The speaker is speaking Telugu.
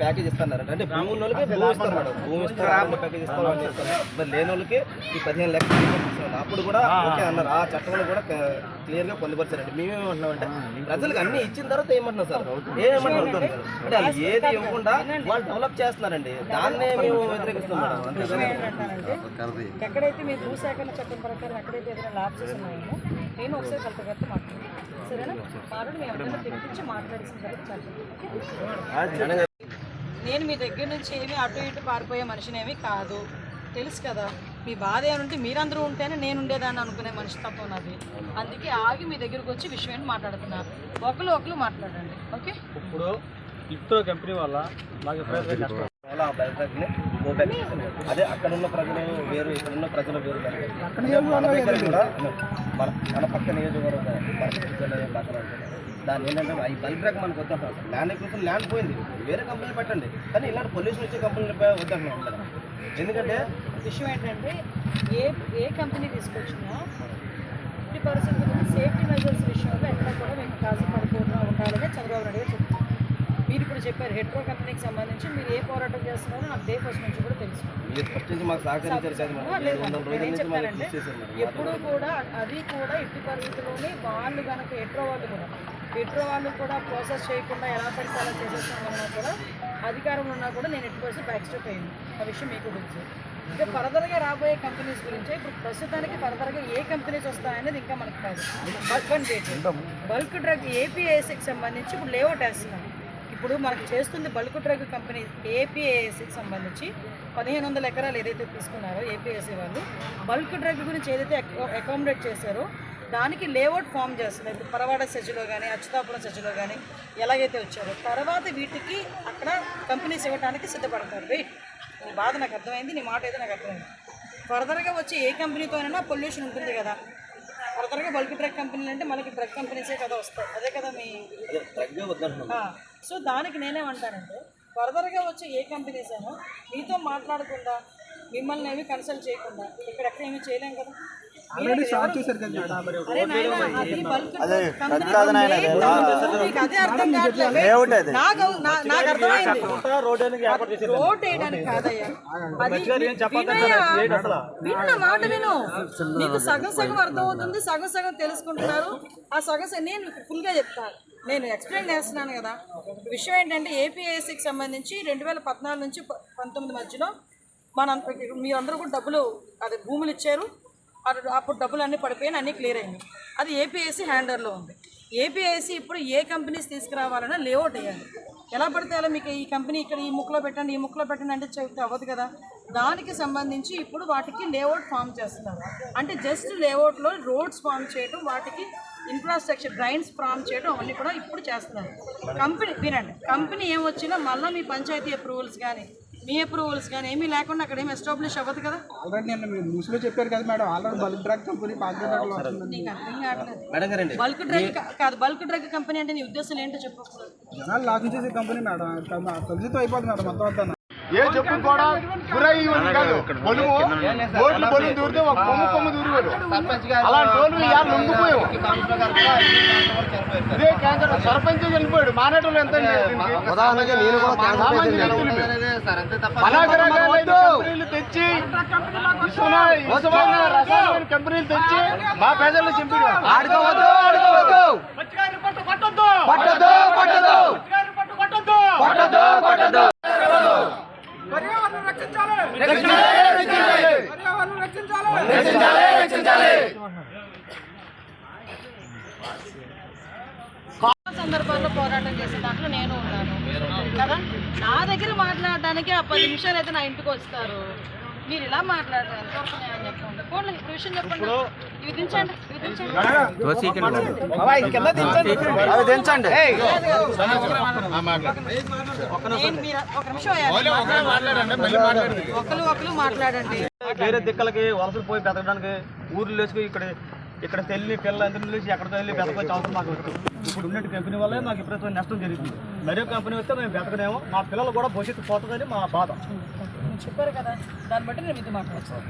ప్యాకేజ్ ఇస్తున్నారు అంటే భూమి ఉన్న వాళ్ళకి భూమి ఇస్తారు మేడం, భూమి ఇస్తారు, ప్యాకేజ్ ఇస్తారు, అన్నీ ఇస్తారు. మరి లేని వాళ్ళకి ఈ 15 లక్షలు ఇస్తున్నారు. అప్పుడు కూడా ఓకే అన్నారు, ఆ చట్టంలో కూడా క్లియర్గా పొందుపరిచారండి. మేమేమంటున్నామంటే ప్రజలకు అన్ని ఇచ్చిన తర్వాత ఏమంటున్నాం సార్, ఏమంటున్నారు అంటే వాళ్ళు ఏది ఇవ్వకుండా వాళ్ళు డెవలప్ చేస్తున్నారండి, దాన్నే మేము వ్యతిరేకిస్తాం మేడం. అంతే ఎక్కడైతే మీ భూసేకరణ చట్టం ప్రకారం ఎక్కడైతే ఏదైనా ల్యాబ్సెస్ ఉన్నాయో నేను ఒకసారి కలెక్టర్ గారితో మాట్లాడాను, సరేనా? మాట్లాడి మీ అందరినీ పిలిపించి మాట్లాడేసిన తర్వాత నేను మీ దగ్గర నుంచి ఏమి అటు ఇటు పారిపోయే మనిషినేమి కాదు, తెలుసు కదా. మీ బాధ ఏమంటే మీరందరూ ఉంటేనే నేను ఉండేదాన్ని అనుకునే మనిషి తప్ప నాది. అందుకే ఆగి మీ దగ్గరకు వచ్చి విషయం ఏంటి మాట్లాడుతున్నా, ఒకరు మాట్లాడండి. ఓకే, ఇప్పుడు ఇఫ్తో కంపెనీ వల్ల మాకు అదే అక్కడ ఉన్న ప్రజలు వేరు, ఇక్కడ ఉన్న ప్రజలు వేరు. మన దగ్గర కూడా మన పక్క నియోజకవర్గం దాని ఏంటంటే ఈ బల్క్ బ్రేక్ మనకు వద్దంటాం. ల్యాండ్ ఎక్విజిషన్ ల్యాండ్ పోయింది, వేరే కంపెనీలు పెట్టండి, కానీ ఇలాంటి పొల్యూషన్ వచ్చే కంపెనీలు వద్దంటున్నాం. ఎందుకంటే విషయం ఏంటంటే ఏ కంపెనీ తీసుకొచ్చినా 50% సేఫ్టీ మెజర్స్ విషయంలో ఎక్కడ కూడా మీకు కాజు పడిపోవడం ఉండాలని చంద్రబాబు నాయుడు గారు చెప్తున్నారు. మీరు ఇప్పుడు చెప్పారు హెట్రో కంపెనీకి సంబంధించి మీరు ఏ పోరాటం చేస్తున్నారో నాకు డే ఫస్ట్ నుంచి కూడా తెలుసు. నేను చెప్తానంటే ఎప్పుడు కూడా అది కూడా ఎట్టి పరిస్థితుల్లోనే వాళ్ళు కనుక హెట్రో వాళ్ళు కూడా ప్రాసెస్ చేయకుండా ఎలా పడితే అలా చేసేస్తామన్నా కూడా అధికారంలో ఉన్నా కూడా నేను ఎట్టి పరిస్థితి బ్యాక్ స్టెప్ అయ్యింది. ఆ విషయం మీకు తెలుసు. ఇంకా ఫర్దర్గా రాబోయే కంపెనీస్ గురించి ఇప్పుడు ప్రస్తుతానికి ఫర్దర్గా ఏ కంపెనీస్ వస్తాయనేది ఇంకా మనకు కాదు. బల్క్ డ్రగ్ ఏపీఐఎస్కి సంబంధించి ఇప్పుడు లేఅవుట్ వేస్తున్నాం. ఇప్పుడు మనకు చేస్తుంది బల్క్ డ్రగ్ కంపెనీ ఏపీఐఎస్కి సంబంధించి 1500 ఎకరాలు ఏదైతే తీసుకున్నారో ఏపీఐఎస్సీ వాళ్ళు బల్క్ డ్రగ్ గురించి ఏదైతే అకామిడేట్ చేశారో దానికి లేఅవుట్ ఫామ్ చేస్తున్నారు. ఇప్పుడు పరవాడ సెజ్లో కానీ అచ్యుతాపురం సెజ్లో కానీ ఎలాగైతే వచ్చారో తర్వాత వీటికి అక్కడ కంపెనీస్ ఇవ్వడానికి సిద్ధపడతారు. వెయిట్, నీ బాధ నాకు అర్థమైంది, నీ మాట ఏదో నాకు అర్థమైంది. ఫర్దర్గా వచ్చి ఏ కంపెనీతో అయినా పొల్యూషన్ ఉంటుంది కదా. ఫర్దర్గా బల్క్ డ్రగ్ కంపెనీలు అంటే మనకి డ్రగ్ కంపెనీసే కదా వస్తాయి, అదే కదా మీ. సో దానికి నేనేమంటానంటే ఫర్దర్గా వచ్చి ఏ కంపెనీస్ అయినా మీతో మాట్లాడకుండా మిమ్మల్ని ఏమి కన్సల్ట్ చేయకుండా ఇక్కడెక్కడ ఏమి చేయలేం కదా. నాకు అర్థమైంది రోడ్ వేయడానికి కాదయ్యా, విన్న మాట విను. నీకు సగం అర్థమవుతుంది, సగం తెలుసుకుంటున్నారు. ఆ సగం నేను ఫుల్గా చెప్తాను, నేను ఎక్స్ప్లెయిన్ చేస్తున్నాను కదా. విషయం ఏంటంటే ఏపీఐఎస్సీకి సంబంధించి 2014 నుంచి 19 మధ్యలో మీరందరూ కూడా డబ్బులు అదే భూములు ఇచ్చారు. అప్పుడు డబ్బులు అన్నీ పడిపోయినా అన్నీ క్లియర్ అయింది. అది ఏపీఐఎస్సీ హ్యాండర్లో ఉంది. ఏపీఐఎస్సీ ఇప్పుడు ఏ కంపెనీస్ తీసుకురావాలన్నా లేఅవుట్ వేయాలి. ఎలా పడితే అలా మీకు ఈ కంపెనీ ఇక్కడ ఈ ముక్కలో పెట్టండి ఈ ముక్కలో పెట్టండి అంటే చెప్తే అవ్వదు కదా. దానికి సంబంధించి ఇప్పుడు వాటికి లేఅవుట్ ఫామ్ చేస్తున్నారు. అంటే జస్ట్ లేఅవుట్లో రోడ్స్ ఫామ్ చేయడం, వాటికి ఇన్ఫ్రాస్ట్రక్చర్ డ్రైన్స్ ఫామ్ చేయడం అవన్నీ కూడా ఇప్పుడు చేస్తున్నారు. కంపెనీ వినండి, కంపెనీ ఏమొచ్చినా మళ్ళీ మీ పంచాయతీ అప్రూవల్స్ కానీ మీ అప్రూవల్స్ కానీ ఏమీ లేకుండా అక్కడ ఏమి ఎస్టాబ్లిష్ అవ్వదు కదా. ఆల్రెడీ నేను న్యూస్లో చెప్పారు కదా madam, already bulk drug company నీకు అర్థం కావట్లేదు. బల్క్ డ్రగ్ కాదు, బల్క్ డ్రగ్ కంపెనీ అంటే నీ ఉద్దేశం ఏంటో చెప్పు. జనాలు లాంచ్ చేసే కంపెనీ మేడం, కలిసితో అయిపోతుంది మేడం మొత్తం అంతా. ఏ చెప్పు కూడా కాదు, బొలుము దూరితే ఒక కొమ్ము దూరిపోయాడు. అలాంటి రోజు ఇవాళ ఉండిపోయావు. ఇదే క్యాన్సర్ సర్పంచ్ చనిపోయాడు. మానేటోళ్ళు ఎంత తెచ్చి కంపెనీలు తెచ్చి మా ప్రజల్లో చింపాడు. సందర్భాల్లో పోరాటం చేసే దాంట్లో నేను ఉన్నాను కదా. నా దగ్గర మాట్లాడడానికి ఆ 10 నిమిషాలు అయితే నా ఇంటికి వస్తారు. మీరు ఇలా మాట్లాడారు ఎంతవరకు నేను చెప్పండి. ఫోన్లో ఇప్పుడు విషయం చెప్పండి. ఇవి దించండి, ఒకరు మాట్లాడండి. వేరే దిక్కలకి వలసలు పోయి బతకడానికి ఊర్లు వేసుకుని ఇక్కడ తెల్లి పిల్ల అందరూ లేచి ఎక్కడికి వెళ్ళి బతకొచ్చే అవసరం మాకు వచ్చింది. ఇప్పుడు ఉన్న కంపెనీ వల్లే మాకు ఎప్పుడైతే నష్టం జరుగుతుంది. మరో కంపెనీ వస్తే మేము బతకనేమో, మా పిల్లలు కూడా భవిష్యత్తు పోతుందని మా బాధ. చెప్పారు కదా, దాన్ని బట్టి నేను ఇది మాట్లాడతాను.